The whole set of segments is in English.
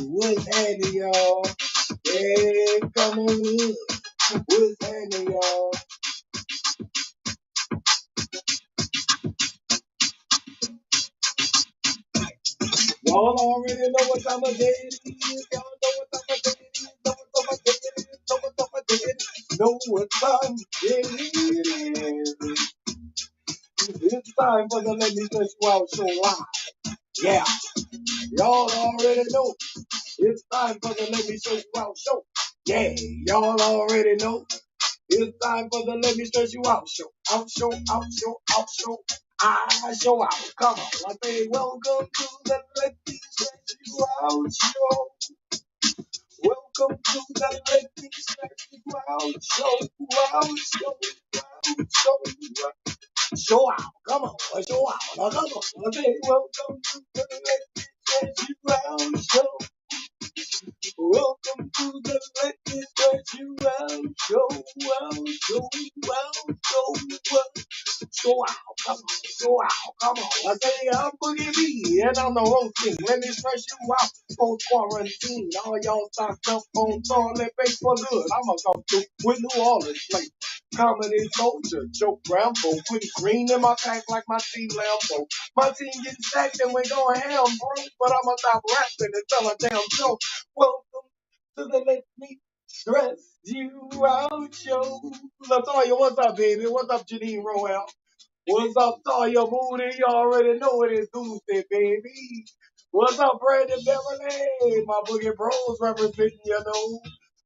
What's happening, y'all? Yeah, come on in. What's happening, y'all? Y'all already know what time of day it is. Y'all know what time of day it is. Know what time of day it is. Know what time of day it is. Know what time of day it is. It's time for the Let Me Stretch You Out show live. Yeah, y'all already know. It's time for the Let Me Stretch You Out show. Yeah, y'all already know. It's time for the Let Me Stretch You Out show. Out show, out show, out show. I show out. Come on. I say, welcome to the Let Me Stretch You Out show. Welcome to the Let Me Stretch You Out show. Out show, out show. Show out. Come on. Show out. Now, come on. I say, welcome to the Let Me Stretch You Out show. Welcome to the Let Me Stretch You Out show. Out show, out show. Show out, come on, show out, come on. I say I'm Boogie B, and I'm the roasting. Let me stretch you out, post quarantine. All y'all stocked up on toilet paper good. I'ma come through with New Orleans plate. Comedy soldier, joke Rambo, put green in my pack like my team Lambo. My team getting stacked and we're going ham, bro. But I'ma stop rapping and tell a damn joke. Welcome to the Let Me Stretch You Out show. Latoya, what's up, baby? What's up, Janine Roel? What's up, Toya Moody? You already know it is Tuesday, baby. What's up, Brandon Beverly? My Boogie Bros representing, you know.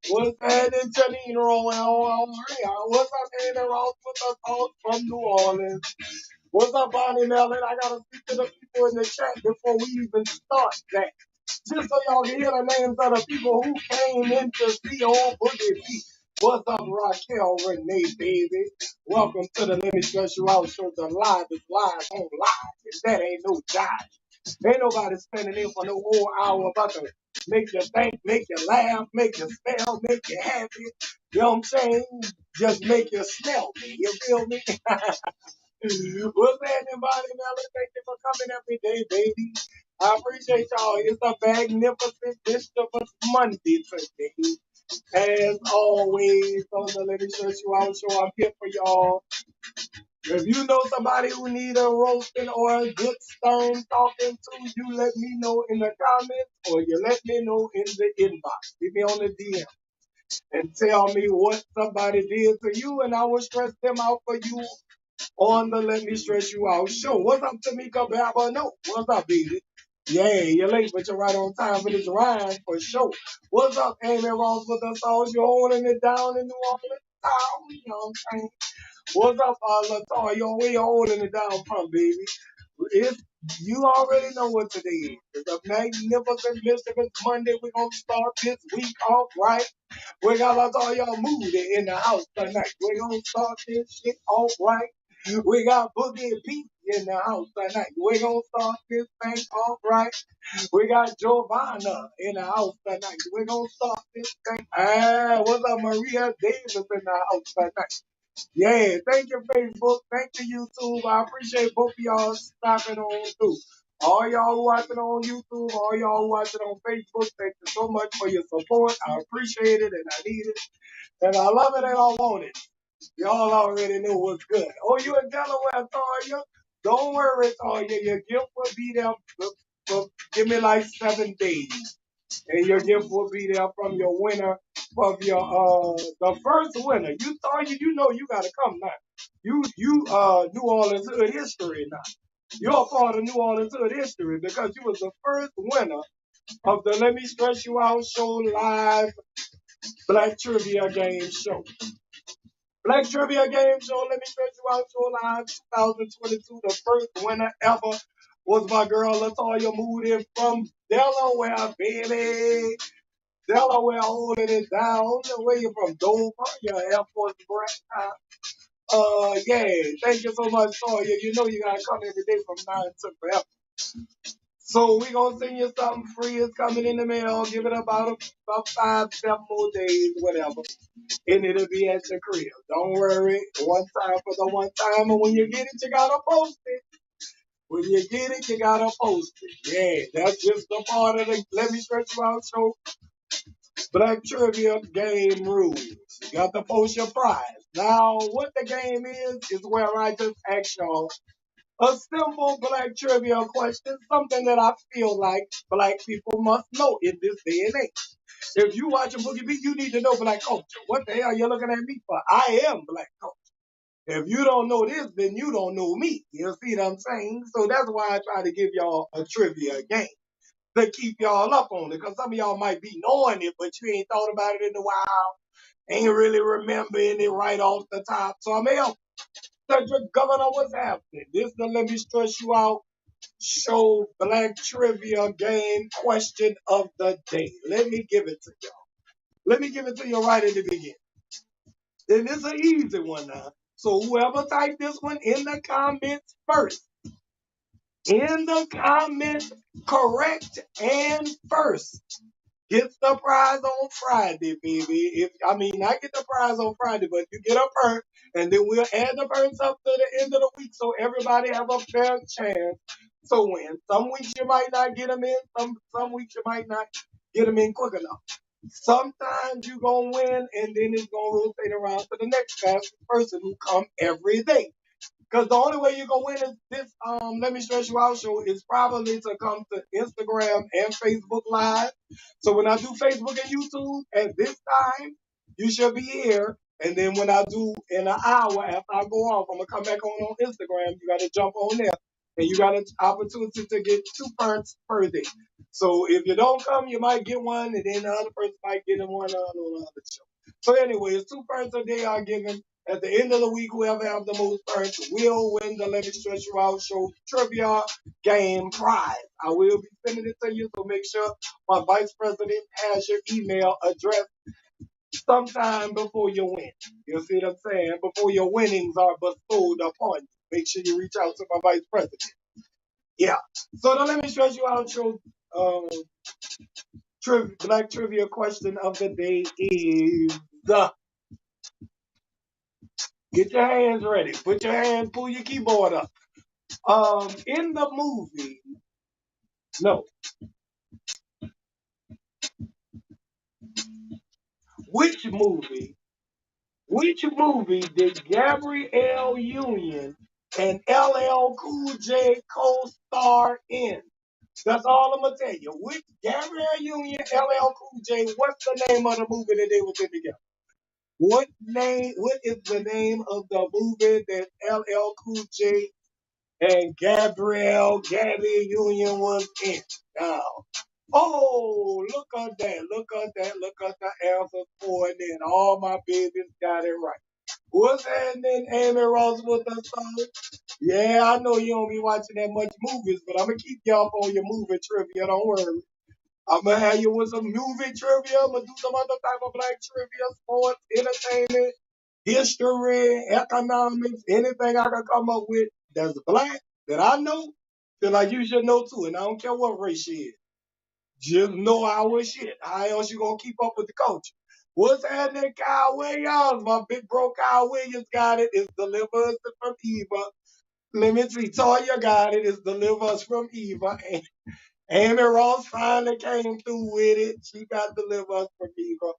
What's happening, Janine Rowan? What's up, Andy Ross with us all from New Orleans? What's up, Bonnie Mellon? I gotta speak to the people in the chat before we even start that. Just so y'all can hear the names of the people who came in to see old Boogie B. What's up, Raquel Renee, baby? Welcome to the Let Me Stretch You Out show. The live is live on live. And that ain't no jive. Ain't nobody spending in for no whole hour about to make you think, make you laugh, make you smell, make you happy. You know what I'm saying? Just make you smell me. You feel me? What's happening, Bonnie Mellon? Thank you for coming every day, baby. I appreciate y'all. It's a magnificent Vegetables Monday today. As always, on the Let Me Stretch You Out show, I'm here for y'all. If you know somebody who need a roasting or a good stern talking to, you let me know in the comments or you let me know in the inbox. Leave me on the DM and tell me what somebody did to you, and I will stress them out for you on the Let Me Stretch You Out show. What's up, Tamika Baba? No. What's up, baby? Yeah, you're late, but you're right on time for this rhyme for sure. What's up, Amy Ross with us all? You're holding it down in New Orleans town. You know what I'm saying? What's up, Latoya? Where you holding it down from, baby? It's, you already know what today is. It's a magnificent Mischievous Monday. We're going to start this week off right. We got Latoya Moody in the house tonight. We're going to start this shit off right. We got Boogie Pete in the house tonight. We're going to start this thing off right. We got Giovanna in the house tonight. We're going to start this thing. What's up, Maria Davis in the house tonight? Yeah, thank you, Facebook. Thank you, YouTube. I appreciate both of y'all stopping on through. All y'all who watching on YouTube, all y'all who watching on Facebook, thank you so much for your support. I appreciate it and I need it. And I love it and I want it. Y'all already know what's good. Oh, you in Delaware, Toya? Don't worry, Toya. Your gift will be there. Give me like 7 days. And your gift will be there from your winner, from your the first winner. You Toya, you know you gotta come now. You New Orleans hood history now. You're a part of New Orleans hood history because you was the first winner of the Let Me Stretch You Out show live Black Trivia Game show. Black Trivia Game Show, Let Me Stretch You Out show live 2022. The first winner ever was my girl Latoya Moody from Delaware, baby. Delaware holding it down. Where you from? Dover? Your Air Force brat. Yeah. Thank you so much, Toya. You know you gotta come every day from 9 to forever. So we gonna send you something free. It's coming in the mail. Give it about 5, 7 more days, whatever. And it'll be at your crib. Don't worry. One time for the one time. And when you get it, you gotta post it. When you get it, you gotta post it. Yeah, that's just the part of the Let Me Stretch You Out show. Black Trivia game rules. You got to post your prize. Now, what the game is where I just ask y'all a simple black trivia question, something that I feel like black people must know in this day and age. If you watch a Boogie Beat, you need to know black culture. What the hell are you looking at me for? I am black culture. If you don't know this, then you don't know me. You see what I'm saying? So that's why I try to give y'all a trivia game to keep y'all up on it. Because some of y'all might be knowing it, but you ain't thought about it in a while. Ain't really remembering it right off the top. So I'm here. Cedric Governor, what's happening? This the Let Me Stress You Out show black trivia game question of the day. Let me give it to y'all. Let me give it to you right at the beginning. And it's an easy one now. So whoever typed this one in the comments first, in the comments, correct and first, gets the prize on Friday, baby. I get the prize on Friday, but you get a perk, and then we'll add the perks up to the end of the week, so everybody have a fair chance to win. Some weeks you might not get them in. Some weeks you might not get them in quick enough. Sometimes you gonna win, and then it's gonna rotate around to the next fastest person who come every day. Because the only way you're gonna win is this Let Me Stress You Out show is probably to come to Instagram and Facebook Live. So when I do Facebook and YouTube at this time, you should be here. And then when I do in an hour after I go off, I'm gonna come back on Instagram. You gotta jump on there. And you got an opportunity to get 2 parts per day. So if you don't come, you might get one, and then the other person might get one on the other show. So anyway, it's 2 parts a day are given. At the end of the week, whoever have the most points will win the Let Me Stretch You Out show trivia game prize. I will be sending it to you, so make sure my vice president has your email address sometime before you win. You see what I'm saying? Before your winnings are bestowed upon you. Make sure you reach out to my vice president. Yeah. So the Let Me Stretch You Out show black trivia question of the day is get your hands ready. Put your hands, pull your keyboard up. In the movie, no, which movie, which movie did Gabrielle Union and LL Cool J co-star in? That's all I'm gonna tell you. Which Gabrielle Union, LL Cool J, what's the name of the movie that they was in together? What is the name of the movie that LL Cool J and Gabby Union was in? Now, oh, look at that, look at that, look at the answer for it, and all my babies got it right. What's happening, Amy Ross with the song? Yeah, I know you don't be watching that much movies, but I'm gonna keep you up on your movie trivia, don't worry. I'm gonna have you with some movie trivia, I'm gonna do some other type of black trivia, sports, entertainment, history, economics, anything I can come up with that's black that I know, feel like you should know too, and I don't care what race she is. Just know our shit. How else you gonna keep up with the culture? What's happening, Kyle Williams? My big bro Kyle Williams got it. It's Deliver Us from Eva. Let me see. Toya got it. It's Deliver Us from Eva. And Amy Ross finally came through with it. She got Deliver Us from Eva.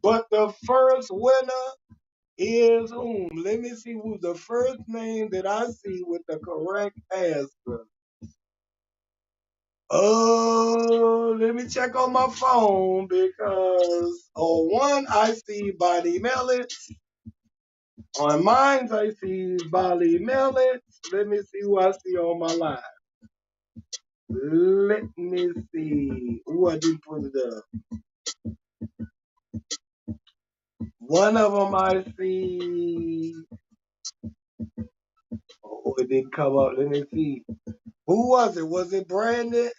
But the first winner is whom? Let me see who's the first name that I see with the correct answer. Oh, let me check on my phone because on one I see Bonnie Mellet. On mine I see Bonnie Mellet. Let me see who I see on my line. Let me see who I did put it up. One of them I see. Oh, it didn't come up. Let me see. Who was it? Was it Brandon?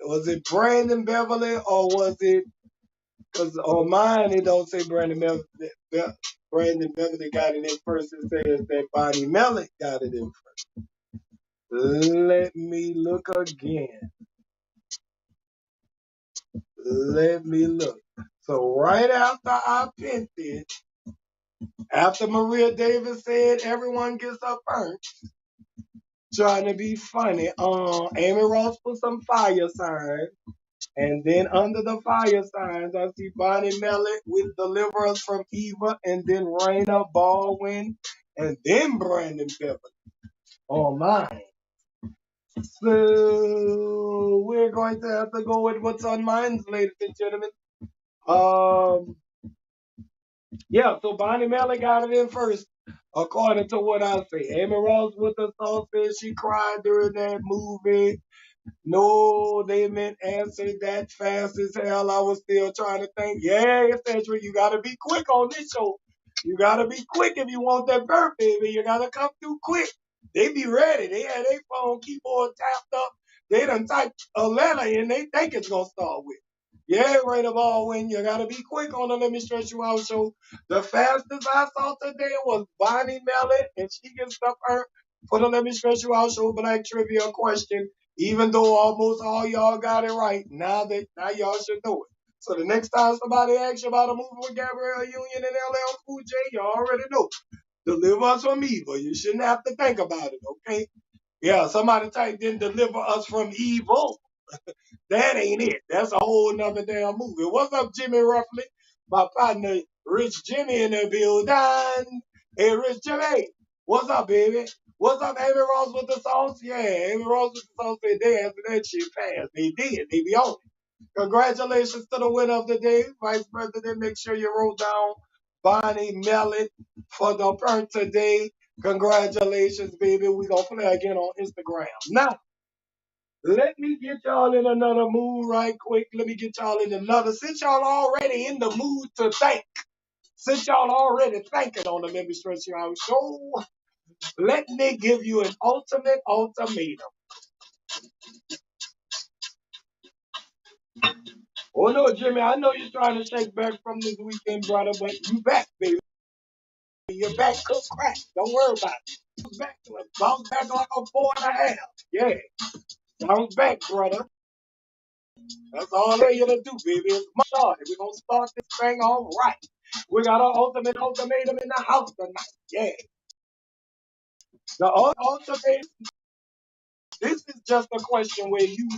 Was it Brandon Beverly or was it? Because on mine it don't say Brandon Beverly got it in first. It says that Bonnie Mellet got it in first. Let me look again. Let me look. So right after I pinned it, after Maria Davis said everyone gets up first, trying to be funny, Amy Ross put some fire signs. And then under the fire signs, I see Bonnie Mellet with Deliver Us from Eva, and then Raina Baldwin, and then Brandon Beverly on mine. So we're going to have to go with what's on mine, ladies and gentlemen. Um, yeah, so Bonnie Mellet got it in first, according to what I say. Amy Ross with the song says she cried during that movie. No, they meant answer that fast as hell. I was still trying to think. Yeah, Cedric, you gotta be quick on this show. You gotta be quick if you want that birth, baby. You gotta come through quick. They be ready. They had their phone keyboard tapped up. They done typed a letter and they think it's gonna start with. Yeah, right of all when you gotta be quick on the Let Me Stretch You Out show. The fastest I saw today was Bonnie Mellet, and she gets stuff her for the Let Me Stretch You Out show Black Trivia question. Even though almost all y'all got it right, now y'all should know it. So the next time somebody asks you about a movie with Gabrielle Union and LL Cool J, you already know. Deliver Us from Evil. You shouldn't have to think about it, okay? Yeah, somebody typed in Deliver Us from Evil. That ain't it. That's a whole nother damn movie. What's up, Jimmy Ruffley? My partner, Rich Jimmy in the building. Hey, Rich Jimmy. What's up, baby? What's up, Amy Ross with the sauce? Yeah, Amy Ross with the sauce said they answered that shit fast. They did. They be on it. Congratulations to the winner of the day, Vice President. Make sure you wrote down Bonnie Mellet for the burn today. Congratulations, baby. We gonna play again on Instagram. Now, let me get y'all in another mood right quick. Let me get y'all in another. Since y'all already in the mood to think, since y'all already thinking on the Let Me Stretch You Out show, let me give you an ultimate ultimatum. Oh no, Jimmy, I know you're trying to shake back from this weekend, brother, but you back, baby. You're back, cook crack. Don't worry about it. Bounce back like a 4.5. Yeah, bounce back, brother. That's all I you to do, baby. It's my shot. We're going to start this thing all right. We got our ultimate ultimatum in the house tonight. Yeah. The ultimatum, this is just a question where you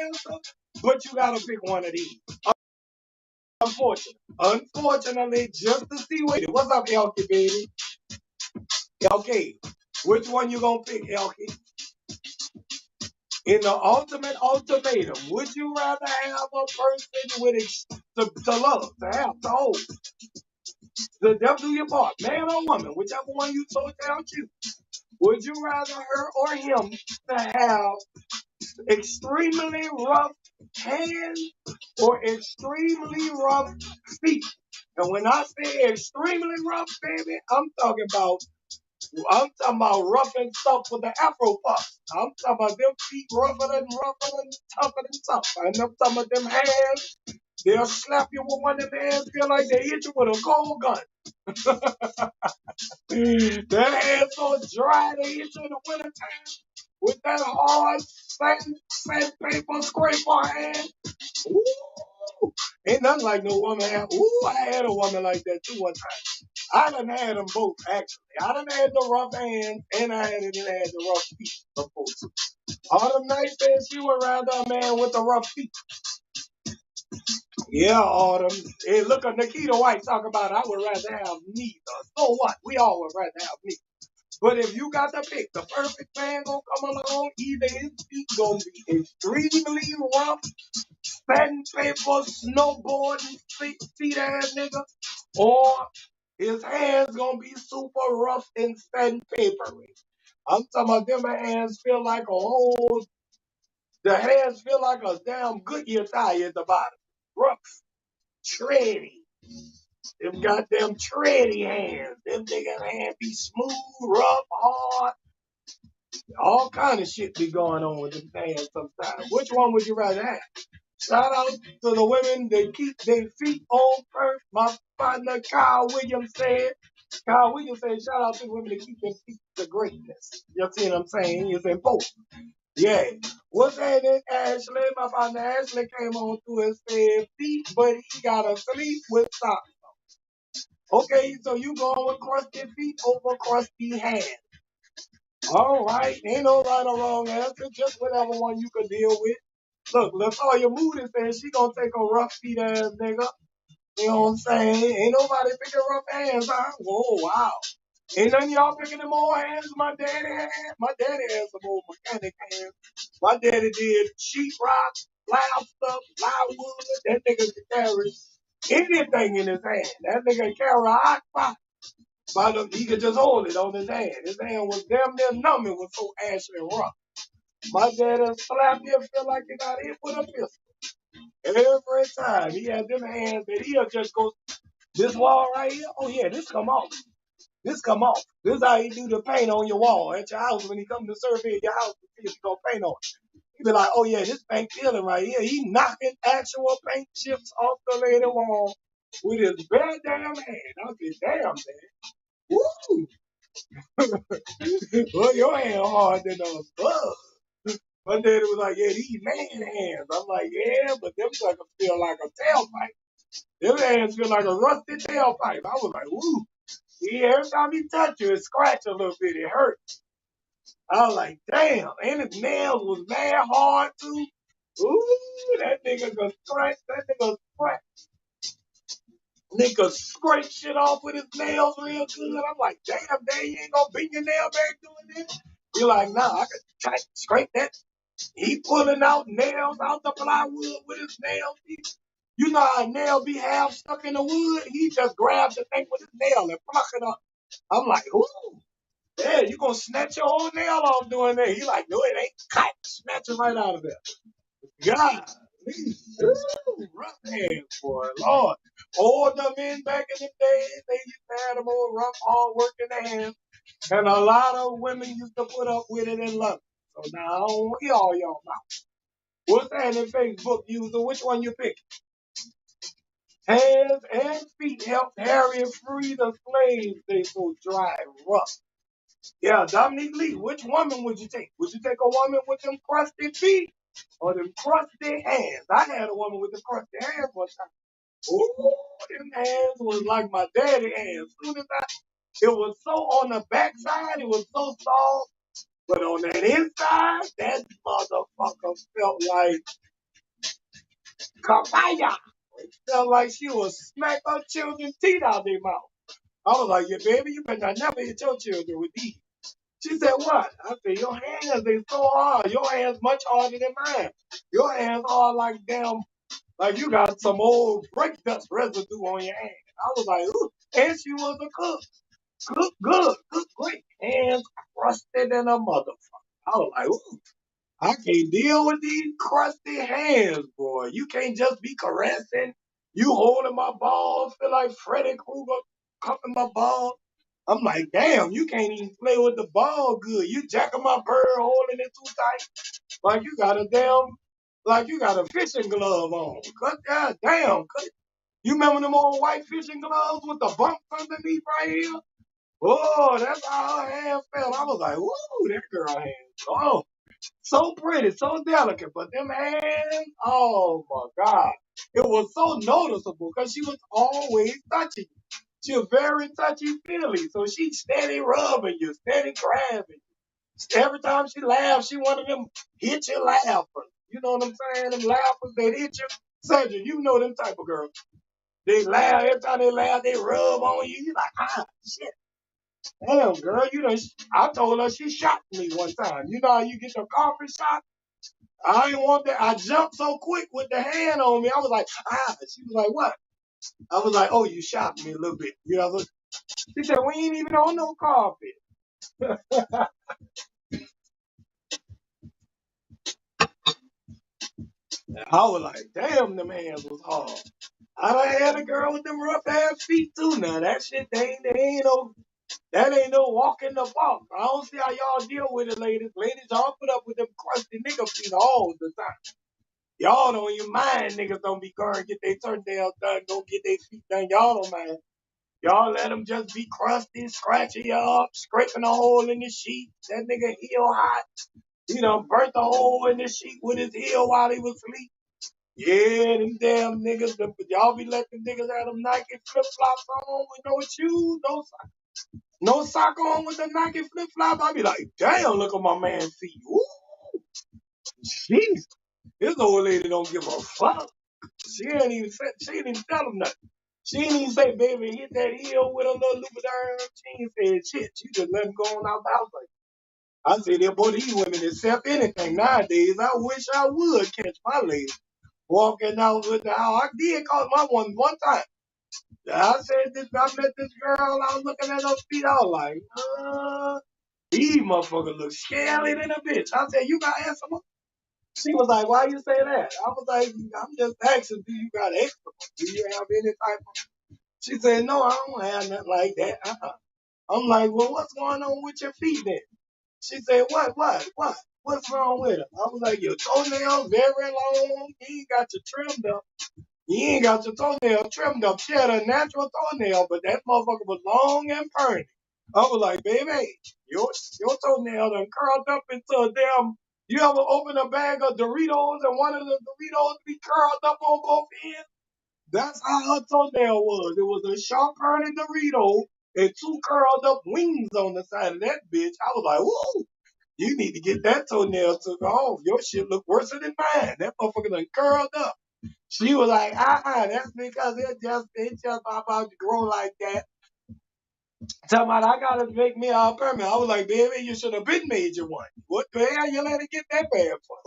answer, but you got to pick one of these. Unfortunately, just to see what it. What's up, Elkie, baby? Elkie, which one you going to pick, Elkie? In the ultimate ultimatum, would you rather have a person with to love, to have, to hold? The devil do your part, man or woman, whichever one you so shall choose. Would you rather her or him to have extremely rough hands or extremely rough feet? And when I say extremely rough, baby, I'm talking about rough and tough with the Afro puffs. I'm talking about them feet rougher than tougher than tough. And I'm talking about them hands. They'll slap you with one of them hands, feel like they hit you with a cold gun. That hand so dry they hit you in the wintertime with that hard sandpaper scraper hand. Ooh. Ain't nothing like no woman hand. Ooh, I had a woman like that too one time. I done had them both, actually. I done had the rough hands and I had the rough feet before too. Autumn Night said she would rather a man with the rough feet. Yeah, Autumn. Hey, look at Nikita White talk about it. I would rather have neither. So what? We all would rather have neither. But if you got to pick, the perfect man gonna come along, either his feet gonna be extremely rough, sandpaper, snowboarding, feet ass nigga, or his hands gonna be super rough and sandpapery. I'm talking about them hands feel like the hands feel like a damn Goodyear tire at the bottom. Rough, tready. Them goddamn tready hands. Them niggas hands be smooth, rough, hard. All kind of shit be going on with them hands sometimes. Which one would you rather have? Shout out to the women that keep their feet on first. My partner Kyle Williams said, Kyle, we can say shout out to women to keep their feet to greatness. You see what I'm saying? It's important. Yeah. What's that? Ashley, my partner Ashley came on through and said feet, but he gotta sleep with socks. Okay, so you going with crusty feet over crusty hands. All right, ain't no right or wrong answer, just whatever one you can deal with. Look, LaToya Moody says she gonna take a rough feet ass nigga. You know what I'm saying? Ain't nobody picking rough hands, huh? Whoa, wow. Ain't none of y'all picking them more hands my daddy had. My daddy had some old mechanic hands. My daddy did sheetrock, loud stuff, plywood. That nigga could carry anything in his hand. That nigga could carry a hot pot. But he could just hold it on his hand. His hand was damn near numb. It was so ashy and rough. My daddy slapped him, feel like he got hit with a pistol. Every time he had them hands that he'll just go, this wall right here, oh yeah, this come off. This come off. This is how he do the paint on your wall at your house when he come to survey your house to see if he gonna paint on it. He be like, oh yeah, this paint peeling right here. He knocking actual paint chips off the lady wall with his bare damn hand. I said, damn man. Woo! Well, your hand hard than a bug. My daddy was like, yeah, these man hands. I'm like, yeah, but them suckers feel like a tailpipe. Them hands feel like a rusty tailpipe. I was like, woo. Yeah, every time he touch you, it scratch a little bit. It hurt. I was like, damn. And his nails was mad hard too. Ooh, that nigga could scratch. That nigga scratch. Nigga scrape shit off with his nails real good. I'm like, damn, Dad, you ain't gonna beat your nail back doing this? You're like, nah, I could scrape that. He pulling out nails out the plywood with his nails. You know how a nail be half stuck in the wood? He just grabbed the thing with his nail and pluck it up. I'm like, ooh. Yeah, you gonna snatch your whole nail off doing that. He like, no, it ain't. Cut. Snatch it right out of there. God. Ooh, rough hands, boy. Lord. Older men back in the days, they used to have them old rough, hard working hands. And a lot of women used to put up with it and love it. So now I don't hear all y'all mouth. What's that in Facebook user? Which one you pick? Hands and feet helped Harry free the slaves. They so dry and rough. Yeah, Dominique Lee, which woman would you take? Would you take a woman with them crusty feet or them crusty hands? I had a woman with them crusty hands one time. Ooh, them hands was like my daddy hands. Soon as it was so on the backside, it was so soft. But on that inside, that motherfucker felt like kabaya. It felt like she was smack her children's teeth out their mouth. I was like, yeah, baby, you better not never hit your children with these. She said, what? I said, your hands, they so hard. Your hands much harder than mine. Your hands are like damn, like you got some old brake dust residue on your hands. I was like, ooh. And she was a cook. Cook good. Cook great. Hands crusted than a motherfucker. I was like, ooh. I can't deal with these crusty hands, boy. You can't just be caressing. You holding my balls, feel like Freddy Krueger cupping my balls. I'm like, damn, you can't even play with the ball good. You jacking my bird, holding it too tight. Like you got a damn, like you got a fishing glove on. Cut that damn. Cut. You remember them old white fishing gloves with the bumps underneath right here? Oh, that's how her hand felt. I was like, woo, that girl hands. Oh, so pretty, so delicate, but them hands, oh my God. It was so noticeable because she was always touching you. She was very touchy-feely, so she steady rubbing you, steady grabbing you. Every time she laughed, she one of them hit you laughers. You know what I'm saying? Them laughers that hit you. Cedric, you know them type of girls. They laugh, every time they laugh, they rub on you. You like, ah, shit. Damn, girl, you done, I told her she shot me one time. You know how you get your coffee shot? I didn't want that. I jumped so quick with the hand on me. I was like, ah. She was like, what? I was like, oh, you shot me a little bit. You know, she said, we ain't even on no carpet. I was like, damn, them hands was hard. I done had a girl with them rough ass feet too. Now that shit, that ain't no walk in the park. I don't see how y'all deal with it, ladies. Ladies, y'all put up with them crusty nigga feet all the time. Y'all don't even mind niggas don't be going get their turntales done, go get their feet done. Y'all don't mind. Y'all let him just be crusty, scratchy up, scraping a hole in the sheet. That nigga heel hot. He done burnt the hole in the sheet with his heel while he was asleep. Yeah, them damn niggas. Y'all be letting niggas have them Nike flip flops on with no shoes, no sock on with the Nike flip flop. I be like, damn, look at my man's feet. Ooh, jeez. This old lady don't give a fuck. She ain't even tell him nothing. She didn't even say, baby, hit that heel with a little Louboutin. She ain't said shit. She just let him go on out the house like I said, there, boy, these women accept anything nowadays. I wish I would catch my lady walking out with the house. I did call my one time. I said, I met this girl. I was looking at her feet. I was like, these motherfuckers look scary than a bitch. I said, you got eczema? She was like, why you say that? I was like, I'm just asking, do you got eczema? Do you have any type of... She said, no, I don't have nothing like that. I'm like, well, what's going on with your feet then? She said, what? What's wrong with them? I was like, your toenails very long. You ain't got your trimmed up. You ain't got your toenail trimmed up. She had a natural toenail, but that motherfucker was long and perny. I was like, baby, your toenail done curled up into a damn... You ever open a bag of Doritos and one of the Doritos be curled up on both ends? That's how her toenail was. It was a sharp perny Dorito and two curled up wings on the side of that bitch. I was like, whoa, you need to get that toenail took off. Your shit look worse than mine. That motherfucker done curled up. She was like, that's because it just about to grow like that. Talking about I gotta make me a permit. I was like, baby, you should have been made you one. What the hell you let it get that bad for?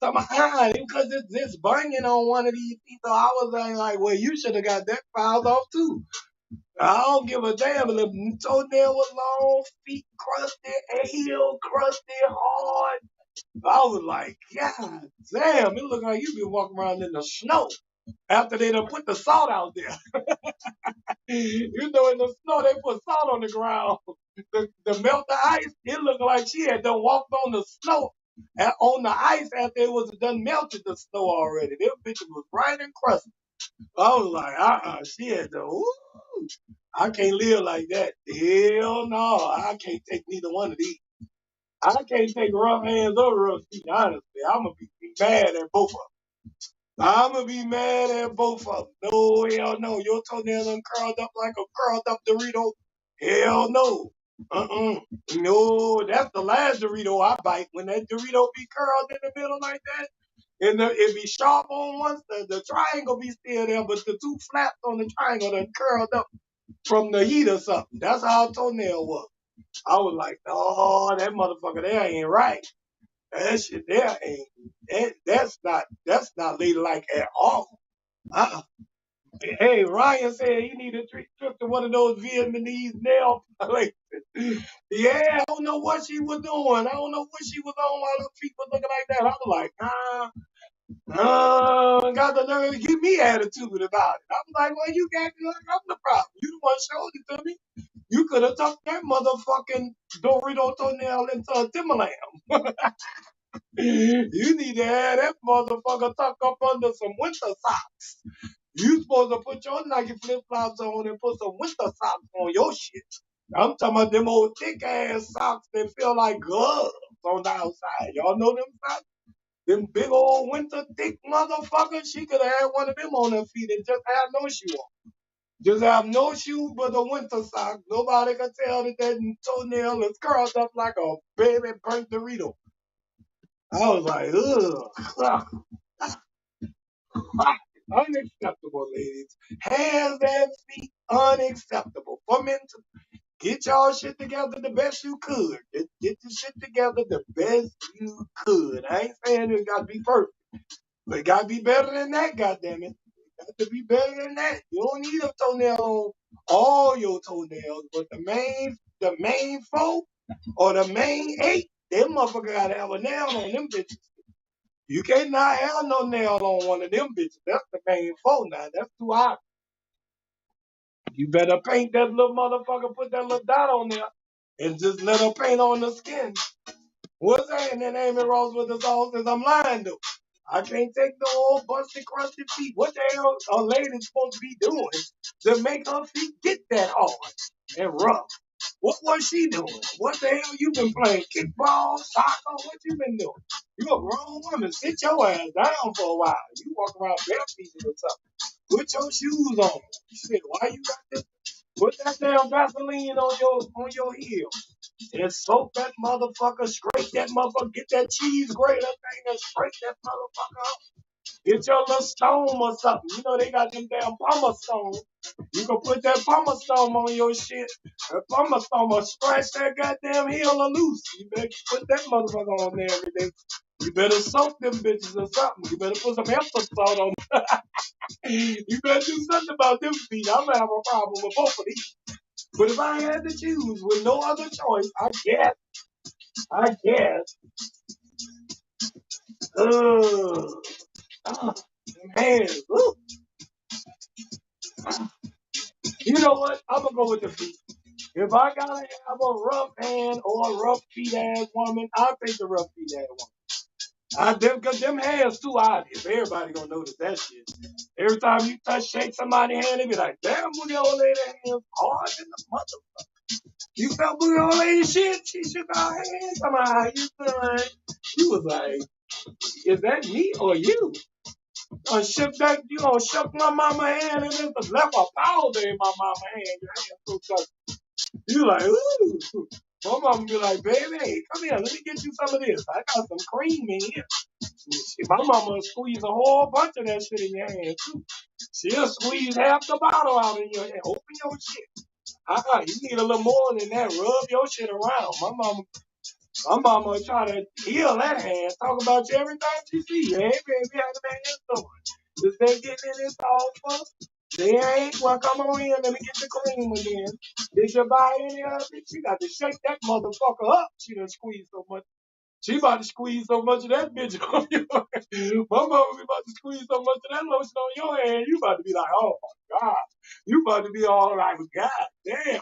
Talking about because it's this bunion on one of these feet. So I was like, well, you should have got that filed off too. I don't give a damn if the toenail was long, feet crusty, heel crusty, hard. I was like, God damn, it looked like you been walking around in the snow after they done put the salt out there. You know, in the snow, they put salt on the ground to melt the ice. It looked like she had done walked on the snow, on the ice after it was done melted the snow already. That bitch was bright and crusty. I was like, she had to, ooh, I can't live like that. Hell no, I can't take neither one of these. I can't take rough hands or rough feet, honestly. I'm going to be mad at both of them. I'm going to be mad at both of them. No, hell no. Your toenail done curled up like a curled up Dorito. Hell no. No, that's the last Dorito I bite. When that Dorito be curled in the middle like that, and it be sharp on one side, the triangle be still there, but the two flaps on the triangle done curled up from the heat or something. That's how a toenail was. I was like, oh, that motherfucker there ain't right. That shit there ain't. That's not ladylike at all. Uh-uh. Hey, Ryan said he need a trip to one of those Vietnamese nail places. Yeah, I don't know what she was doing. I don't know what she was on while her feet was looking like that. I was like, got the nerve to give me attitude about it. I was like, well, you got me like I'm the problem. You the one showed it to me. You could have tucked that motherfucking Dorito toenail into a Timberland. You need to have that motherfucker tucked up under some winter socks. You supposed to put your Nike flip flops on and put some winter socks on your shit. I'm talking about them old thick ass socks that feel like gloves on the outside. Y'all know them socks? Them big old winter thick motherfuckers. She could have had one of them on her feet and just have no shoe on. Just have no shoe but a winter sock. Nobody could tell that that toenail is curled up like a baby burnt Dorito. I was like, ugh. Unacceptable, ladies. Hands and feet, unacceptable. For men to get y'all shit together the best you could. Get the shit together the best you could. I ain't saying it got to be perfect, but it got to be better than that, goddammit. It got to be better than that. You don't need a toenail on all your toenails, but the main four or the main eight, them motherfucker got to have a nail on them bitches. You can't not have no nail on one of them bitches. That's the main four now. That's too hot. You better paint that little motherfucker, put that little dot on there, and just let her paint on the skin. What's that? And then Amy Rose with the sauce is I'm lying to. I can't take no old busted, crusted feet. What the hell a lady's supposed to be doing to make her feet get that hard and rough? What was she doing? What the hell you been playing? Kickball, soccer? What you been doing? You a grown woman. Sit your ass down for a while. You walk around barefooted or something. Put your shoes on. Shit, why you got this? Put that damn Vaseline on your heel. And soak that motherfucker, scrape that motherfucker, get that cheese grater thing and scrape that motherfucker up. Get your little stone or something. You know they got them damn pumice stone. You can put that pumice stone on your shit. That pumice stone will scratch that goddamn heel loose. You better put that motherfucker on there every day. You better soak them bitches or something. You better put some Epsom salt on them. You better do something about them feet. I'm gonna have a problem with both of these. But if I had to choose with no other choice, I guess, them hands. You know what? I'm gonna go with the feet. If I gotta have a rough hand or a rough feet ass woman, I'll take the rough feet ass woman. Cause them hands too obvious. Everybody gonna notice that shit. Every time you shake somebody's hand, they be like, damn, look at old lady hands hard in the mother. You felt booty old lady shit. She shook her hand. Somehow, how you feeling? She was like, is that me or you? Shook my mama hand and just left a powder in my mama hand. Your hand so tough. You like, ooh. My mama be like, baby, come here, let me get you some of this. I got some cream in here. My mama will squeeze a whole bunch of that shit in your hand too. She'll squeeze half the bottle out in your hand. Open your shit. You need a little more than that. Rub your shit around. My mama try to heal that hand. Talk about you every time she see you. Hey, baby, how the hand doing? Is they getting in this offer? They ain't. Well, come on in. Let me get the cream again. Did you buy any of it? She got to shake that motherfucker up. She done squeezed so much. She about to squeeze so much of that bitch on your hand. My mama be about to squeeze so much of that lotion on your hand. You about to be like, oh my God. You about to be all like, God damn.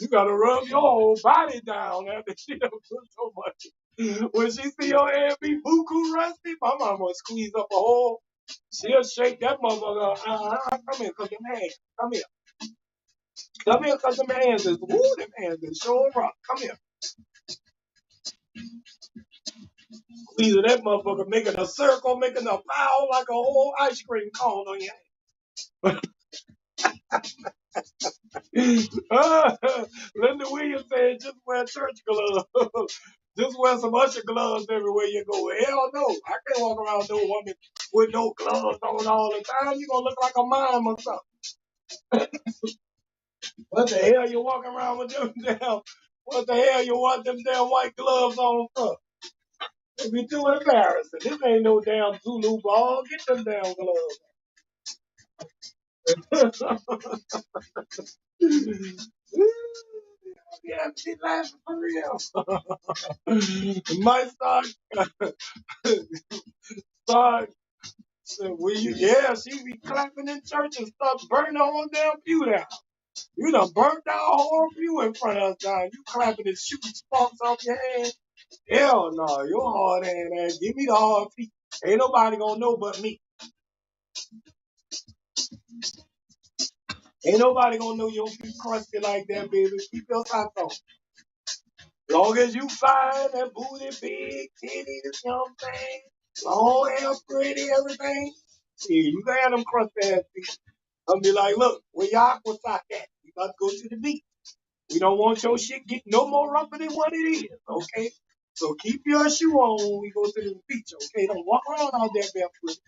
You gotta rub your whole body down after she done put so much. When she see your hand be buku rusty, my mama will squeeze up a hole. She'll shake that motherfucker. Come here, cause them hands. Come here. Come here, cause them hands is them hands is sure rough. Come here. Squeezing that motherfucker, making a circle, making a bow like a whole ice cream cone on your hand. Linda Williams said, just wear church gloves. Just wear some usher gloves everywhere you go. Hell no. I can't walk around no woman with no gloves on all the time. You gonna look like a mime or something. What the hell you walking around with them damn? What the hell you want them damn white gloves on for? It'd be too embarrassing. This ain't no damn Zulu ball. Get them damn gloves. Yeah, she laughing for real. Might start. She be clapping in church and start burning the whole damn pew down. You done burnt down a whole pew in front of us down. You clapping and shooting sparks off your hand. Hell no, your hard hand ass. Give me the hard feet. Ain't nobody gonna know but me. Ain't nobody gonna know your feet crusty like that, baby. Keep your socks on. Long as you fine, that booty big, titties, you know what I'm saying? Long hair, pretty, everything. Yeah, you can have them crusty ass feet. I'll be like, look, where your aqua sock at? We about to go to the beach. We don't want your shit getting no more rougher than what it is, okay? So keep your shoe on when we go to the beach, okay? Don't walk around out there barefoot.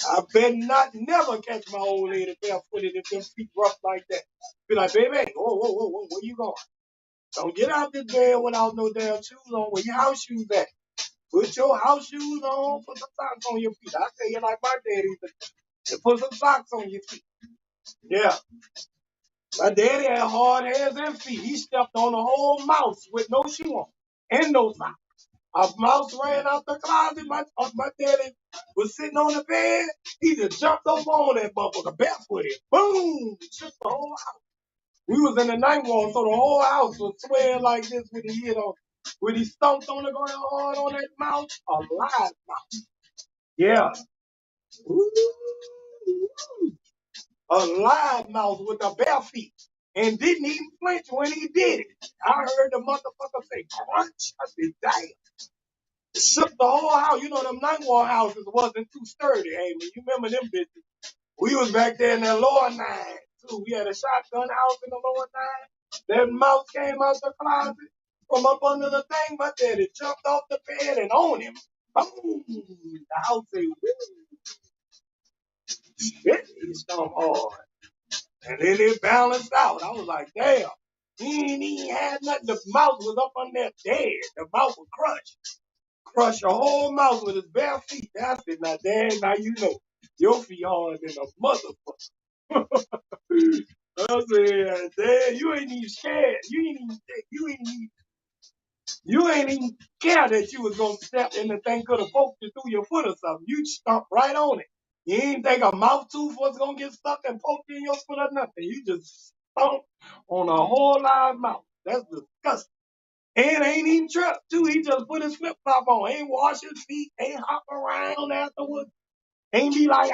I better not never catch my old lady barefooted if them feet rough like that. Be like, baby, whoa, where you going? Don't get out this bed without no damn shoes on. Where your house shoes at? Put your house shoes on. Put some socks on your feet. I tell you like my daddy to put some socks on your feet. Yeah. My daddy had hard hands and feet. He stepped on a whole mouse with no shoe on and no socks. A mouse ran out the closet. My daddy was sitting on the bed. He just jumped over on that motherfucker barefooted. Boom! Shook the whole house. We was in the night wall, so the whole house was swaying like this with he hit on, when he stomped on the ground hard on that mouse. A live mouse. Yeah. Ooh. A live mouse with a bare feet and didn't even flinch when he did it. I heard the motherfucker say crunch. I said, damn. It shook the whole house. You know, them night wall houses wasn't too sturdy, Amy. You remember them bitches. We was back there in that lower nine, too. We had a shotgun house in the lower nine. That mouse came out the closet from up under the thing. My daddy jumped off the bed and on him. Boom! The house said, woo, shit, he stomped hard. And then it balanced out. I was like, damn. He ain't even had nothing. The mouse was up on there dead. The mouse was crushed. Crushed a whole mouse with his bare feet. I said, now, Dad, now you know. Your feet hard than a motherfucker. I said, Dad, you ain't even scared. You ain't even care that you was gonna step and the thing could have poked you through your foot or something. You stomped right on it. You ain't think a mouth tooth was gonna get stuck and poked in your foot or nothing. You just stomped on a whole live mouth. That's disgusting. And ain't even tripped too. He just put his flip flop on. Ain't wash his feet. Ain't hop around afterwards. Ain't be like,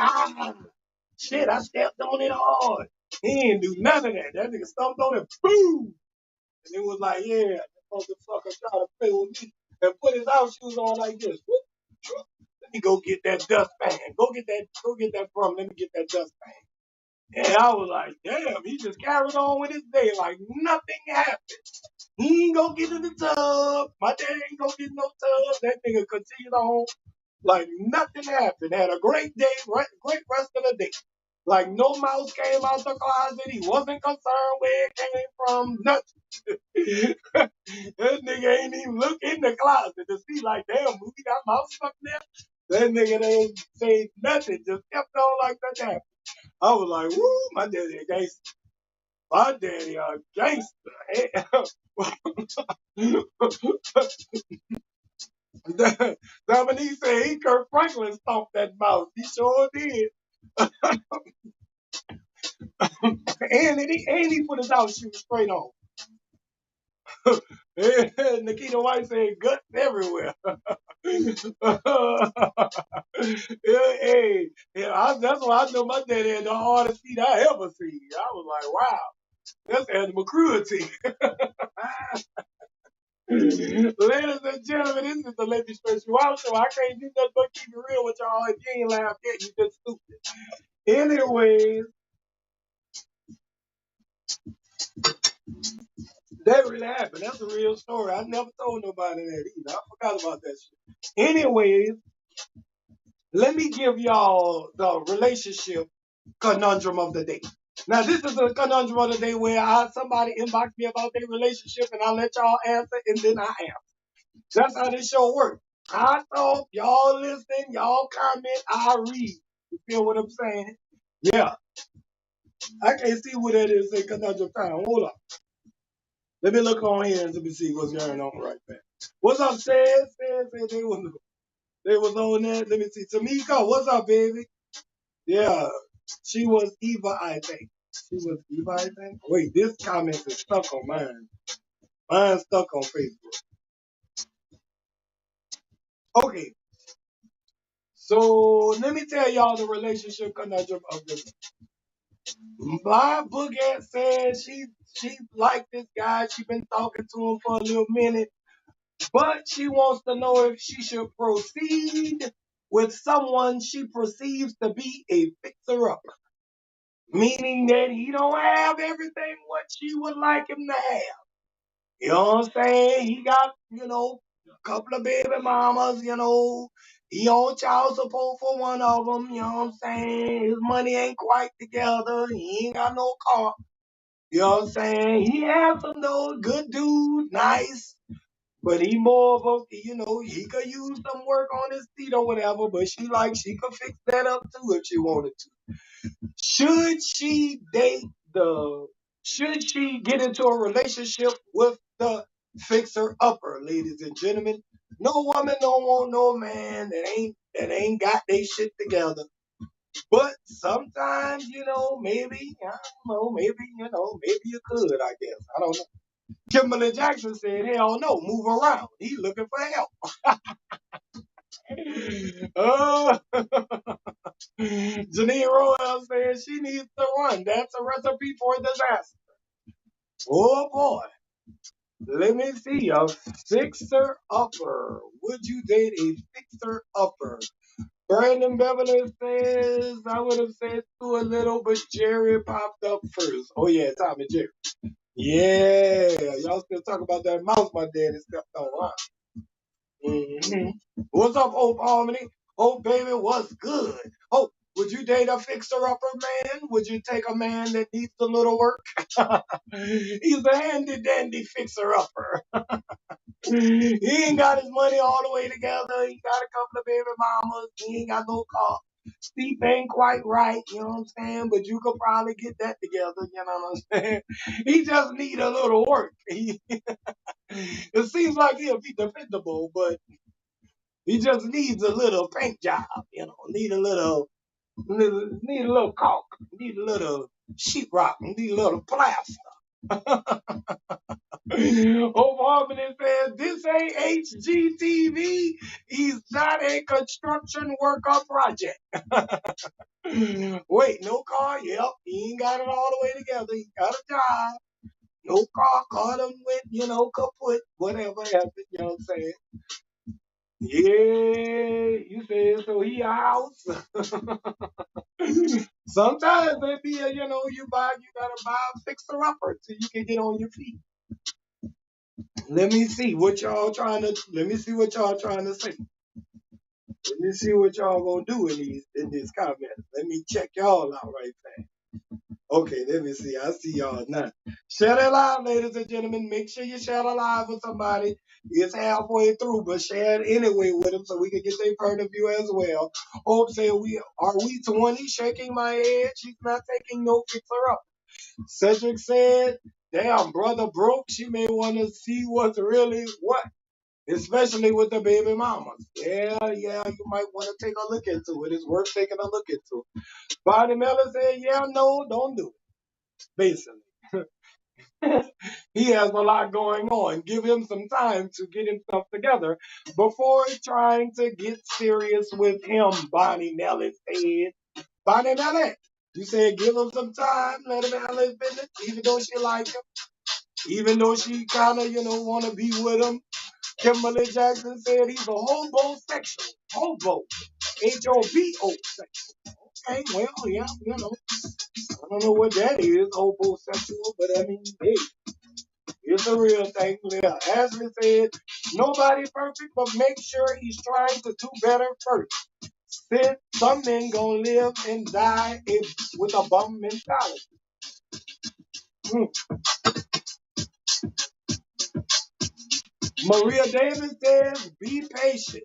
shit, I stepped on it hard. He ain't do none of that. That nigga stomped on it. Boom. And it was like, yeah, that motherfucker trying to play with me and put his house shoes on like this. Let me go get that dustpan. Go get that from. Let me get that dustpan. And I was like, damn, he just carried on with his day like nothing happened. He ain't gonna get in the tub. My dad ain't gonna get no tub. That nigga continued on like nothing happened. Had a great day, great rest of the day. Like no mouse came out the closet. He wasn't concerned where it came from. Nothing. That nigga ain't even look in the closet to see like, damn, we got mouse stuck there. That nigga ain't say nothing. Just kept on like that happened. I was like, woo, my daddy a gangster. My daddy a gangster. Dominique said he Kurt Franklin stomped that mouse. He sure did. And he put his house shoes straight on. Nikita White said guts everywhere. Hey, that's why I know my daddy had the hardest feet I ever seen. I was like, wow, that's animal cruelty. Ladies and gentlemen, this is the Lady Special Wow Show. I can't do nothing but keep it real with y'all. If you ain't laugh yet, you just stupid. Anyways, that really happened. That's a real story. I never told nobody that either. I forgot about that shit. Anyways, let me give y'all the relationship conundrum of the day. Now, this is a conundrum of the day where somebody inbox me about their relationship and I let y'all answer and then I answer. That's how this show works. I talk, y'all listen, y'all comment, I read. You feel what I'm saying? Yeah. I can't see what that is in conundrum time. Hold on. Let me look on here and let me see what's going on right there. What's up, Says? They was on there. Let me see. Tamika, what's up, baby? Yeah. She was Eva, I think. She was Eva, I think. Wait, this comment is stuck on mine. Mine's stuck on Facebook. Okay. So let me tell y'all the relationship conundrum of the my boogette says she liked this guy. She been talking to him for a little minute. But she wants to know if she should proceed with someone she perceives to be a fixer-upper, meaning that he don't have everything what she would like him to have. You know what I'm saying? He got, a couple of baby mamas, He on child support for one of them, you know what I'm saying? His money ain't quite together. He ain't got no car. You know what I'm saying? He handsome though, good dude, nice. But he more of a, he could use some work on his feet or whatever, but she could fix that up too if she wanted to. Should she date should she get into a relationship with the fixer upper, ladies and gentlemen? No woman don't want no man that ain't got their shit together. But sometimes, maybe, I don't know, maybe you could, I guess. I don't know. Kimberly Jackson said, hell no, move around. He looking for help. Oh, Janine Roel says she needs to run. That's a recipe for disaster. Oh boy. Let me see. A fixer upper. Would you date a fixer upper? Brandon Beverly says I would have said too a little, but Jerry popped up first. Oh yeah, Tommy Jerry. Yeah, y'all still talk about that mouse my daddy stepped on, huh? hmm What's up, Hope Harmony? Hope baby, what's good? Hope, would you date a fixer-upper man? Would you take a man that needs a little work? He's a handy-dandy fixer-upper. He ain't got his money all the way together. He got a couple of baby mamas. He ain't got no car. Sleep ain't quite right, you know what I'm saying? But you could probably get that together, you know what I'm saying? He just need a little work. It seems like he'll be dependable, but he just needs a little paint job, you know. Need a little caulk, need a little sheetrock, need a little plaster. Hope Harmony says this ain't HGTV. He's not a construction worker project. Wait, no car? Yep, he ain't got it all the way together. He got a job. No car, caught him with, kaput, whatever happened, you know what I'm saying? Yeah, you said so he a house. Sometimes it be a, you gotta buy a fixer upper so you can get on your feet. Let me see what y'all trying to say. Let me see what y'all gonna do in these comments. Let me check y'all out right fast. Okay, let me see. I see y'all now. Share that live, ladies and gentlemen. Make sure you share the live with somebody. It's halfway through, but share it anyway with them so we can get their point of view as well. Hope say we 20 shaking my head. She's not taking no fixer up. Cedric said, damn, brother broke. She may want to see what's really what. Especially with the baby mamas. Yeah, you might want to take a look into it. It's worth taking a look into. Bonnie Miller said, yeah, no, don't do it. Basically. He has a lot going on. Give him some time to get himself together before trying to get serious with him, Bonnie Nelly said. Bonnie Nelly, you said give him some time, let him handle his business, even though she like him, even though she kind of, want to be with him. Kimberly Jackson said he's a homosexual. Hobo. Hobo sexual. Okay, well, yeah, I don't know what that is, homosexual, but I mean, hey. It's a real thing. Yeah. Ashley said, nobody perfect, but make sure he's trying to do better first. Since some men gonna live and die with a bum mentality. Mm. Maria Davis says, be patient.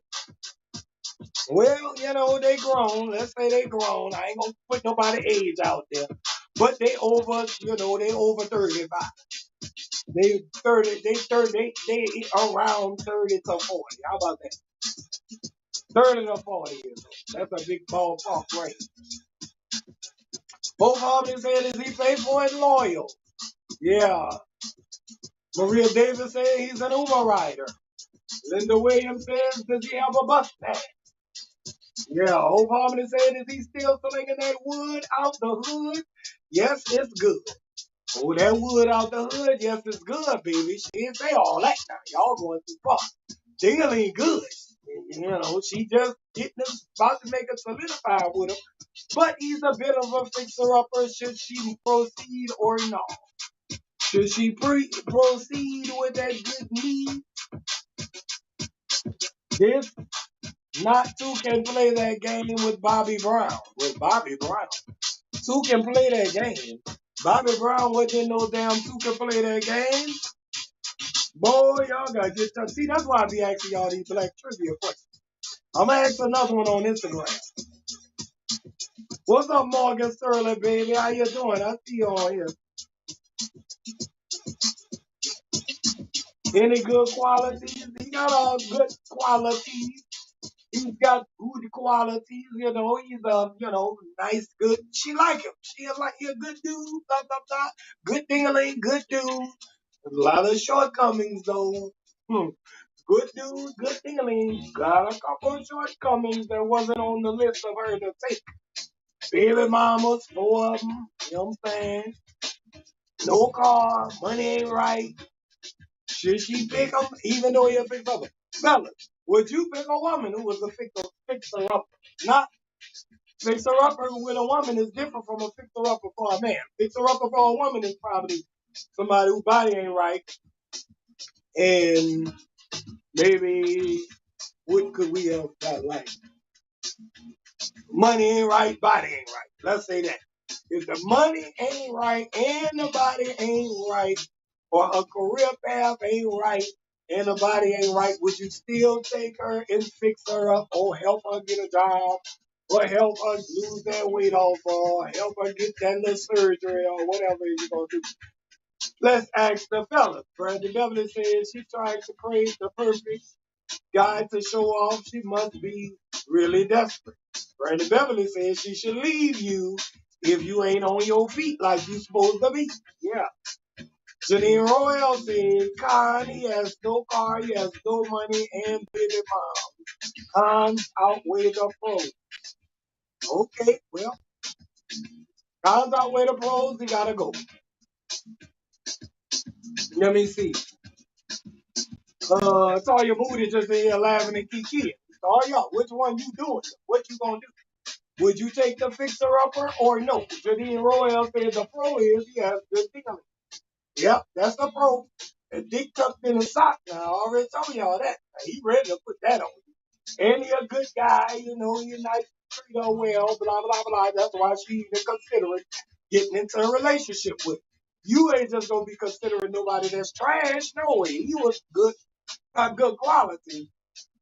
Well, they grown. Let's say they grown. I ain't gonna put nobody age out there. But they over 35. They 30, they around 30 to 40. How about that? 30 to 40 years old. That's a big ballpark range. Both Harmony said, is he faithful and loyal? Yeah. Maria Davis said he's an Uber rider. Linda Williams says, does he have a Mustang? Yeah. Hope Harmony said, is he still slinging that wood out the hood? Yes, it's good. Oh, that wood out the hood, yes, it's good, baby. She didn't say all that now. Y'all going too far. Still ain't good. She just about to make it solidify with him. But he's a bit of a fixer-upper. Should she proceed or not? Should she proceed with that good need? This not two can play that game with Bobby Brown. With Bobby Brown. Two can play that game. Bobby Brown wasn't no damn two can play that game. Boy, y'all gotta get tough. See, that's why I be asking y'all these black trivia questions. I'm gonna ask another one on Instagram. What's up, Morgan Sterling, baby? How you doing? I see you on here. Any good qualities? He got all good qualities. He's got good qualities. He's a, nice, good. She like him. He a good dude. Blah, blah, blah. Good dingling, good dude. A lot of shortcomings, though. Good dude, good thing. I mean, got a couple of shortcomings that wasn't on the list of her to take. Baby mamas, 4 of them. You know what I'm saying? No car, money ain't right. Should she pick him, even though he'll fix up? Fellas, would you pick a woman who was a fixer upper? Not fixer upper with a woman is different from a fixer upper for a man. Fixer upper for a woman is probably somebody whose body ain't right, and maybe what could we have got like? Money ain't right, body ain't right. Let's say that. If the money ain't right and the body ain't right, or her career path ain't right and the body ain't right, would you still take her and fix her up or help her get a job or help her lose that weight off or help her get that little surgery or whatever you're going to do? Let's ask the fellas. Brandon Beverly says she's trying to create the perfect guy to show off. She must be really desperate. Brandon Beverly says she should leave you if you ain't on your feet like you supposed to be. Yeah. Janine Royal said, Khan, he has no car, he has no money, and baby mom. Cons outweigh the pros. Okay, well, cons outweigh the pros, he gotta go. Let me see. Toya Moody just in here laughing and kiki. Toya, which one you doing? What you gonna do? Would you take the fixer-upper or no? Janine Royal said the pro is he has good feeling. Yep, that's the pro. And Dick tucked in his sock now. I already told y'all that. He ready to put that on. And he a good guy, you know, he's nice, treat her well, blah, blah, blah. That's why she even considering getting into a relationship with. You ain't just gonna be considering nobody that's trash. No way. He was good, got good quality,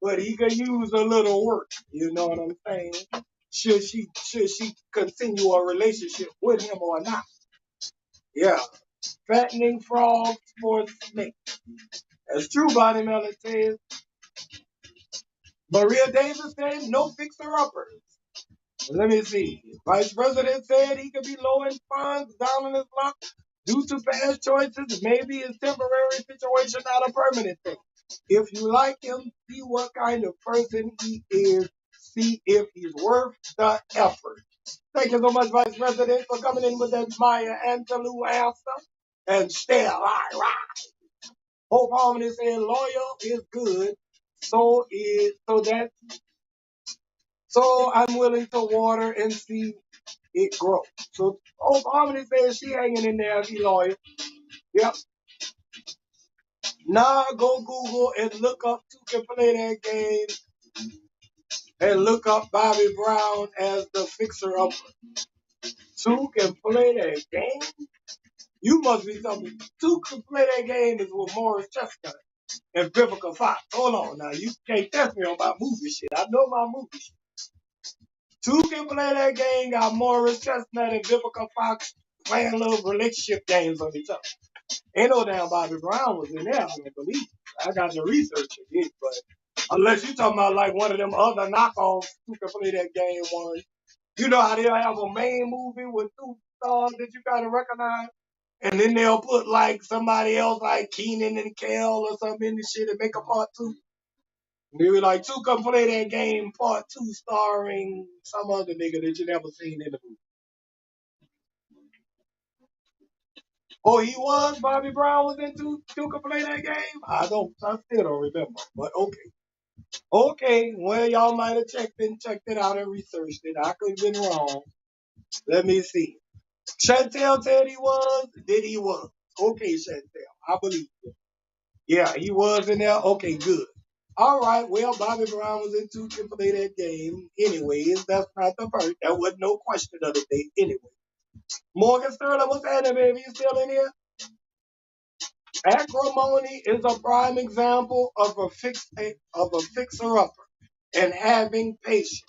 but he could use a little work. You know what I'm saying? Should she continue a relationship with him or not? Yeah. Fattening frogs for snake. As True Body Melon says, Maria Davis said no fixer-uppers. Let me see. Vice President said he could be low in funds, down in his luck due to past choices. Maybe his temporary situation, not a permanent thing. If you like him, see what kind of person he is. See if he's worth the effort. Thank you so much, Vice President, for coming in with that Maya Angelou answer. And still, I rise. Hope Harmony said loyal is good. So I'm willing to water and see it grow. So Hope Harmony says she hanging in there, she loyal. Yep. Now go Google and look up who can play that game and look up Bobby Brown as the fixer upper. Two can play that game? You must be something. Two can play that game is with Morris Chestnut and Vivica Fox. Hold on now. You can't test me on my movie shit. I know my movie shit. Two can play that game, got Morris Chestnut and Vivica Fox playing little relationship games on each other. Ain't no damn Bobby Brown was in there, I don't believe. I got to research it, but unless you talking about like one of them other knockoffs who can play that game one. You know how they'll have a main movie with two stars that you gotta recognize? And then they'll put like somebody else like Keenan and Kel or something in the shit and make a part two. Maybe like two come play that game part two starring some other nigga that you never seen in the movie. Oh, he was? Bobby Brown was in two can play that game? I still don't remember. But okay. Okay, well y'all might have checked it out and researched it. I could have been wrong. Let me see. Chantel said he was, did he was. Okay, Chantel. I believe you. Yeah, he was in there. Okay, good. All right, well, Bobby Brown was in two can play that game. Anyways, that's not the first. That wasn't no question of the day. Anyway. Morgan Sterling, what's happening, baby? You still in here? Acrimony is a prime example of a fixer-upper and having patience.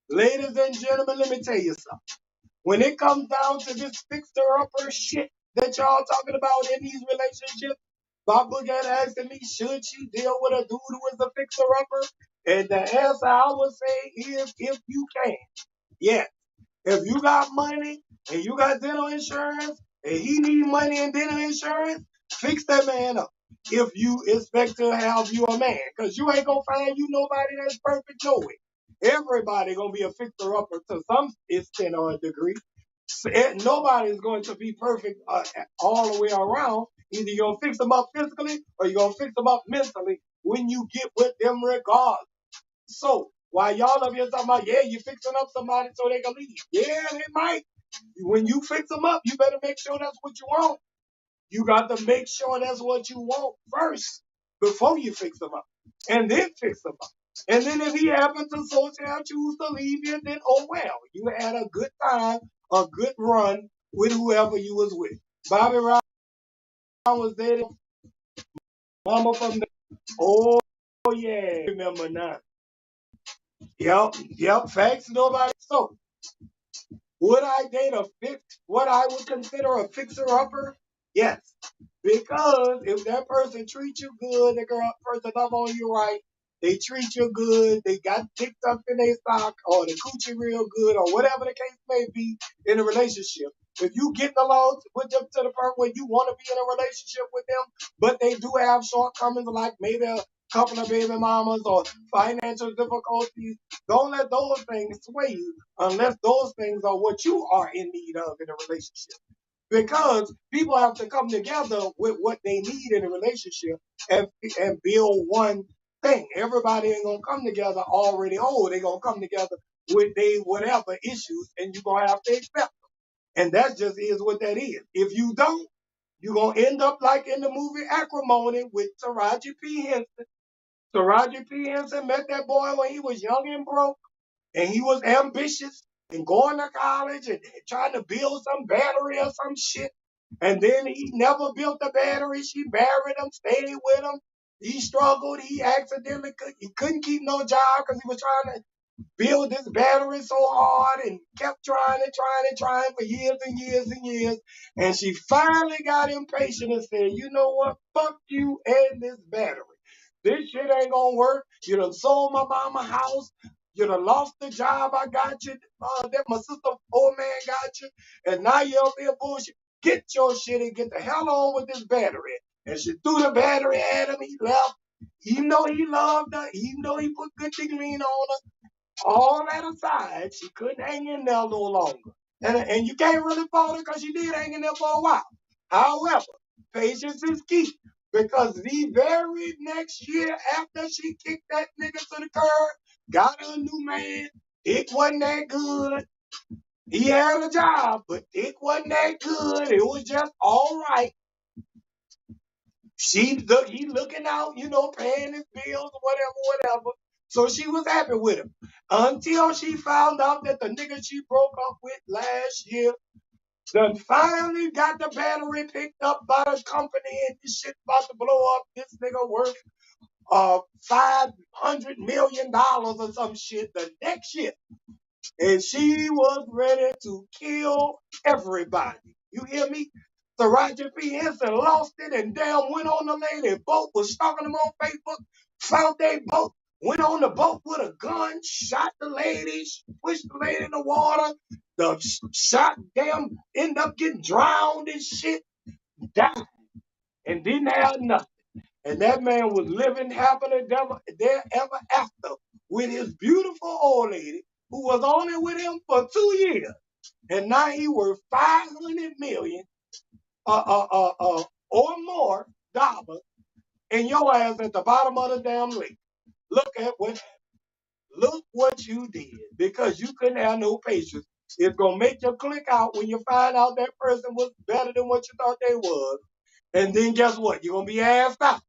Ladies and gentlemen, let me tell you something. When it comes down to this fixer-upper shit that y'all talking about in these relationships, Bob Boogie asking me, should she deal with a dude who is a fixer-upper? And the answer I would say is if you can. Yes. If you got money and you got dental insurance and he need money and dental insurance, fix that man up. if you expect to have you a man. Because you ain't going to find you nobody that's perfect, no way. Everybody going to be a fixer-upper to some extent or a degree. Nobody's going to be perfect all the way around. Either you're going to fix them up physically or you're going to fix them up mentally when you get with them regardless. So, while y'all up here talking about, yeah, you fixing up somebody so they can leave. Yeah, they might. When you fix them up, you better make sure that's what you want. You got to make sure that's what you want first before you fix them up. And then fix them up. And then if he happens to so choose to leave you, then oh well. You had a good time, a good run with whoever you was with. Bobby Brown was there. Mama from the oh yeah. Remember now. Yep, facts nobody. So would I date a fix? What I would consider a fixer-upper? Yes. Because if that person treats you good, the girl person love on you right, they treat you good, they got picked up in their sock, or the coochie real good, or whatever the case may be in a relationship. If you getting along with them to the point where you want to be in a relationship with them, but they do have shortcomings like maybe a couple of baby mamas or financial difficulties, don't let those things sway you unless those things are what you are in need of in a relationship. Because people have to come together with what they need in a relationship and build one thing. Everybody ain't gonna come together already whole. They gonna come together with they whatever issues, and you're gonna have to accept them. And that just is what that is. If you don't, you're gonna end up like in the movie Acrimony with Taraji P. Henson. Taraji P. Henson met that boy when he was young and broke and he was ambitious and going to college and trying to build some battery or some shit. And then he never built the battery. She married him, stayed with him. He struggled. He accidentally he couldn't keep no job because he was trying to build this battery so hard and kept trying for years and years and years. And she finally got impatient and said, you know what? Fuck you and this battery. This shit ain't gonna work. You done sold my mama house. You done lost the job I got you. That my sister old man got you. And now you up here bullshit. Get your shit and get the hell on with this battery. And she threw the battery at him. He left. Even though he loved her, even though he put good dignity on her, all that aside, she couldn't hang in there no longer. And you can't really fault her because she did hang in there for a while. However, patience is key. Because the very next year after she kicked that nigga to the curb, got her a new man, it wasn't that good. He had a job, but it wasn't that good. It was just all right. He looking out, paying his bills or whatever. So she was happy with him. Until she found out that the nigga she broke up with last year done finally got the battery picked up by the company and this shit about to blow up. This nigga worth $500 million or some shit the next year. And she was ready to kill everybody. You hear me? So Roger P. Henson lost it and damn went on the lady boat, was stalking them on Facebook, found their boat, went on the boat with a gun, shot the lady, pushed the lady in the water, the shot damn ended up getting drowned and shit, died, and didn't have nothing. And that man was living happily there ever after with his beautiful old lady who was only with him for 2 years. And now he worth 500 million or more dollars, and your ass at the bottom of the damn lake. Look what you did because you couldn't have no patience. It's gonna make you click out when you find out that person was better than what you thought they was. And then guess what? You're gonna be assed out.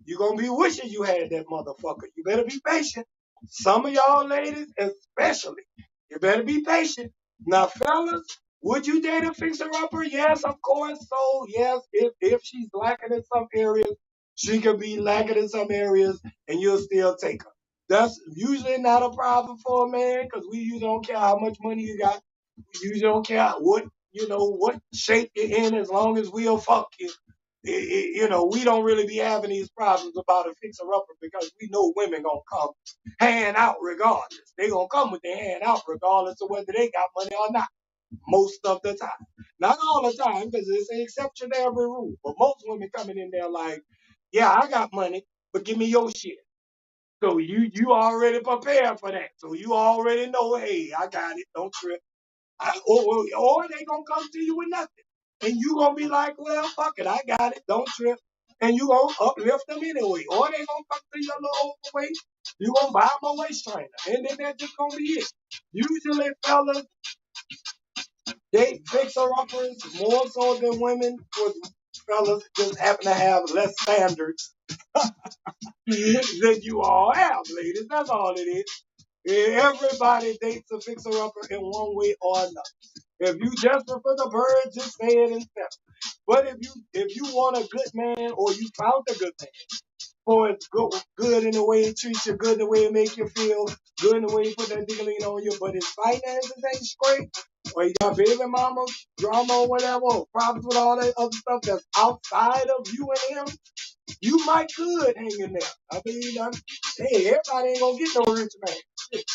You're going to be wishing you had that motherfucker. You better be patient. Some of y'all ladies, especially, you better be patient. Now, fellas, would you date a fixer-upper? Yes, of course. So, yes, if she's lacking in some areas, she could be lacking in some areas, and you'll still take her. That's usually not a problem for a man because we usually don't care how much money you got. We usually don't care what shape you're in as long as we'll fuck you. We don't really be having these problems about a fixer-upper because we know women gonna come hand out regardless. They gonna come with their hand out regardless of whether they got money or not. Most of the time, not all the time, because it's an exception to every rule. But most women coming in there like, Yeah, I got money, but give me your shit. So you already prepared for that. So you already know, hey, I got it. Don't trip. Or they gonna come to you with nothing, and you gonna be like, well, fuck it, I got it. Don't trip. And you gonna uplift them anyway. Or they gonna come to you a little overweight. You gonna buy them a waist trainer, and then that's just gonna be it. Usually, fellas, they fixer uppers more so than women. Because fellas just happen to have less standards than you all have, ladies. That's all it is. Everybody dates a fixer upper in one way or another. If you desperate for the bird, just say it and sell. But if you want a good man or you found a good man, or it's good in the way he treats you, good in the way he make you feel, good in the way he put that diggling on you, but his finances ain't straight, or he got baby mama drama or whatever, or problems with all that other stuff that's outside of you and him, you might could hang in there. Hey, everybody ain't gonna get no rich man. Shit.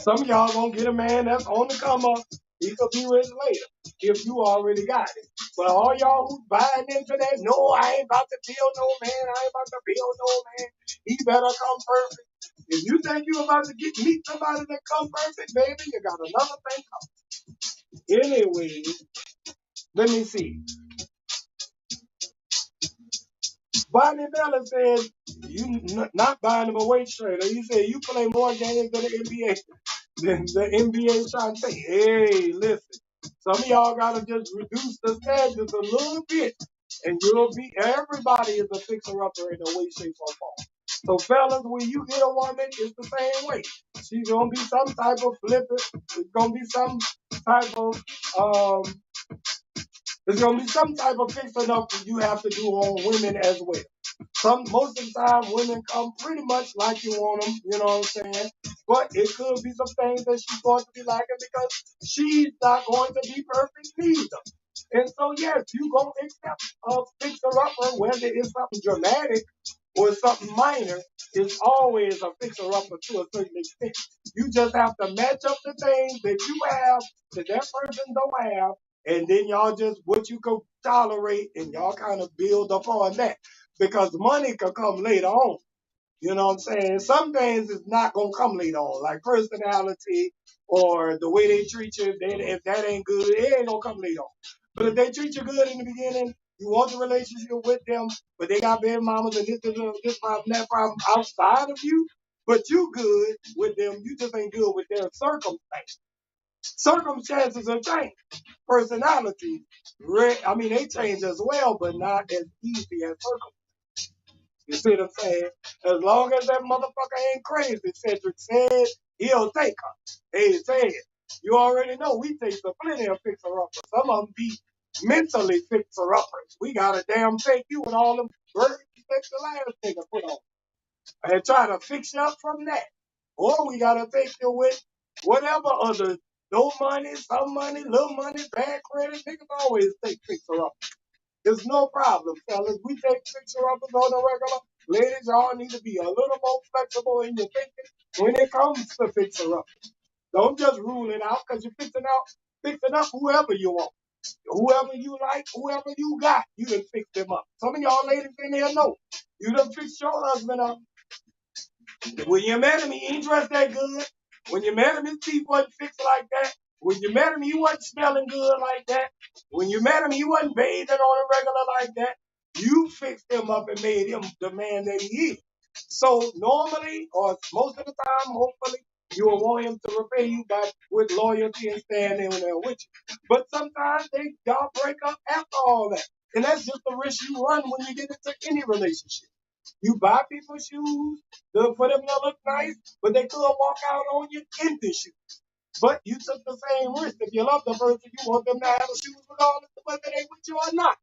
Some of y'all gonna get a man that's on the come up. He could be rich later if you already got it. But all y'all who's buying into that, no, I ain't about to build no man. I ain't about to build no man. He better come perfect. If you think you about to meet somebody that come perfect, baby, you got another thing coming. Anyway, let me see. Bonnie Bella said, you not buying him a weight trainer. You said you play more games than the NBA. The NBA trying to say, hey, listen, some of y'all gotta just reduce the standards a little bit, and you'll be everybody is a fixer upper in a way, shape, or form. So fellas, when you get a woman, it's the same way. She's gonna be some type of flipper. It's gonna be some type of it's gonna be some type of fixing up that you have to do on women as well. Most of the time, women come pretty much like you want them. You know what I'm saying? But it could be some things that she's going to be liking because she's not going to be perfect neither. And so, yes, you gonna accept a fixer upper, whether it's something dramatic or something minor. It's always a fixer upper to a certain extent. You just have to match up the things that you have that person don't have, and then y'all just what you can tolerate, and y'all kind of build upon that because money can come later on. You know what I'm saying? Some things is not gonna come later on, like personality or the way they treat you. If that ain't good, it ain't gonna come later on. But if they treat you good in the beginning, you want the relationship with them, but they got baby mamas and this problem, that problem outside of you, but you good with them. You just ain't good with their circumstances. Circumstances have changed. Personality, they change as well, but not as easy as circumstances. You see what I'm saying? As long as that motherfucker ain't crazy, Cedric said, he'll take her. Hey, say it. You already know we take the plenty of fixer-uppers. Some of them be mentally fixer-uppers. We gotta damn take you with all them birds that the last nigga put on. And try to fix you up from that. Or we gotta take you with whatever other, no money, some money, little money, bad credit. Niggas always take fixer-uppers. There's no problem, fellas. We take fixer-uppers on the regular. Ladies, y'all need to be a little more flexible in your thinking when it comes to fixer-uppers. Don't just rule it out because you're fixing up whoever you want. Whoever you like, whoever you got, you done fix them up. Some of y'all ladies in here know. You done fix your husband up. When you met him, he ain't dressed that good. When you met him, his teeth wasn't fixed like that. When you met him, he wasn't smelling good like that. When you met him, he wasn't bathing on a regular like that. You fixed him up and made him the man that he is. So normally, or most of the time, hopefully, you will want him to repay you back with loyalty and standing there with you. But sometimes y'all break up after all that. And that's just the risk you run when you get into any relationship. You buy people shoes for them to look nice, but they could walk out on you empty shoes. But you took the same risk. If you love the person, you want them to have the shoes regardless of whether they with you or not.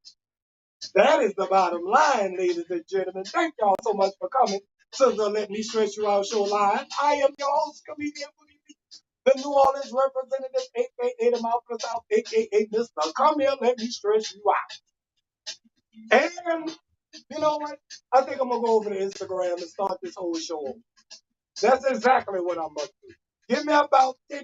That is the bottom line, ladies and gentlemen. Thank y'all so much for coming to the Let Me Stretch You Out show live. I am your host, comedian, the New Orleans representative, aka the Mouth of the South, aka Mr. Come here, let me stretch you out. And you know what? I think I'm gonna go over to Instagram and start this whole show over. That's exactly what I'm gonna do. Give me about 10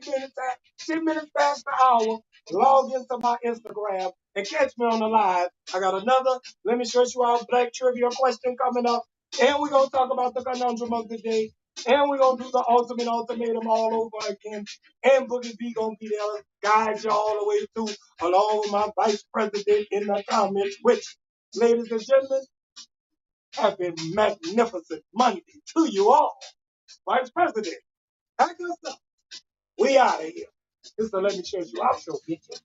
minutes past the hour. Log into my Instagram and catch me on the live. I got another Let Me Stretch You Out Black trivia question coming up. And we're going to talk about the conundrum of the day. And we're going to do the ultimate ultimatum all over again. And Boogie B going to be there to guide you all the way through, along with my vice president in the comments. Which, ladies and gentlemen, happy magnificent Monday to you all. Vice President, pack us up. We out of here. This is the Let Me Stretch You Out show, bitches.